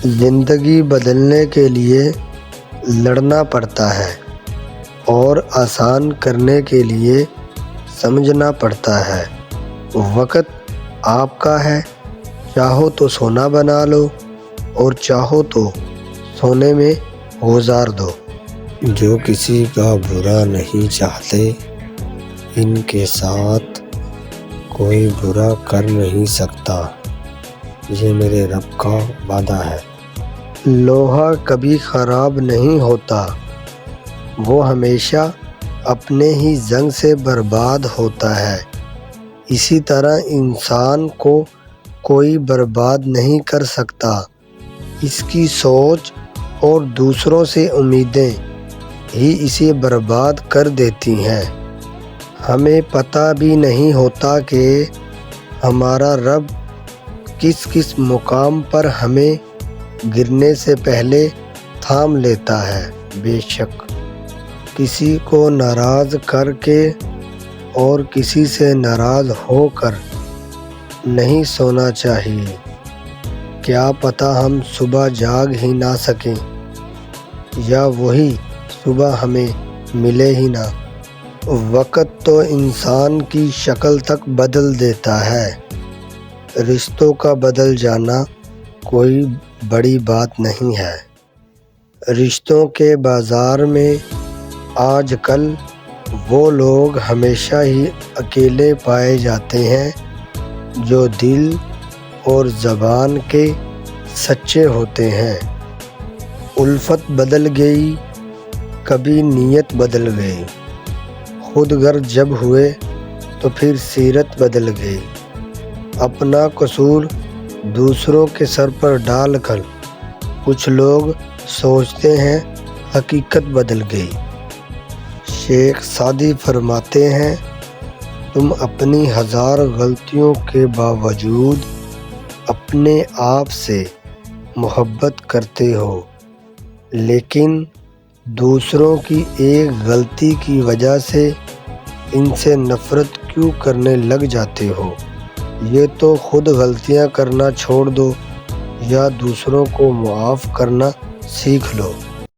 زندگی بدلنے کے لیے لڑنا پڑتا ہے اور آسان کرنے کے لیے سمجھنا پڑتا ہے۔ وقت آپ کا ہے، چاہو تو سونا بنا لو اور چاہو تو سونے میں گزار دو۔ جو کسی کا برا نہیں چاہتے، ان کے ساتھ کوئی برا کر نہیں سکتا، یہ میرے رب کا وعدہ ہے۔ لوہا کبھی خراب نہیں ہوتا، وہ ہمیشہ اپنے ہی زنگ سے برباد ہوتا ہے۔ اسی طرح انسان کو کوئی برباد نہیں کر سکتا، اس کی سوچ اور دوسروں سے امیدیں ہی اسے برباد کر دیتی ہیں۔ ہمیں پتہ بھی نہیں ہوتا کہ ہمارا رب کس کس مقام پر ہمیں گرنے سے پہلے تھام لیتا ہے۔ بے شک کسی کو ناراض کر کے اور کسی سے ناراض ہو کر نہیں سونا چاہیے، کیا پتہ ہم صبح جاگ ہی نہ سکیں یا وہی صبح ہمیں ملے ہی نہ۔ وقت تو انسان کی شکل تک بدل دیتا ہے، رشتوں کا بدل جانا کوئی بڑی بات نہیں ہے۔ رشتوں کے بازار میں آج کل وہ لوگ ہمیشہ ہی اکیلے پائے جاتے ہیں جو دل اور زبان کے سچے ہوتے ہیں۔ الفت بدل گئی، کبھی نیت بدل گئی، خود غرض جب ہوئے تو پھر سیرت بدل گئی۔ اپنا قصور دوسروں کے سر پر ڈال کر کچھ لوگ سوچتے ہیں حقیقت بدل گئی۔ شیخ سعدی فرماتے ہیں، تم اپنی ہزار غلطیوں کے باوجود اپنے آپ سے محبت کرتے ہو، لیکن دوسروں کی ایک غلطی کی وجہ سے ان سے نفرت کیوں کرنے لگ جاتے ہو؟ یہ تو خود غلطیاں کرنا چھوڑ دو یا دوسروں کو معاف کرنا سیکھ لو۔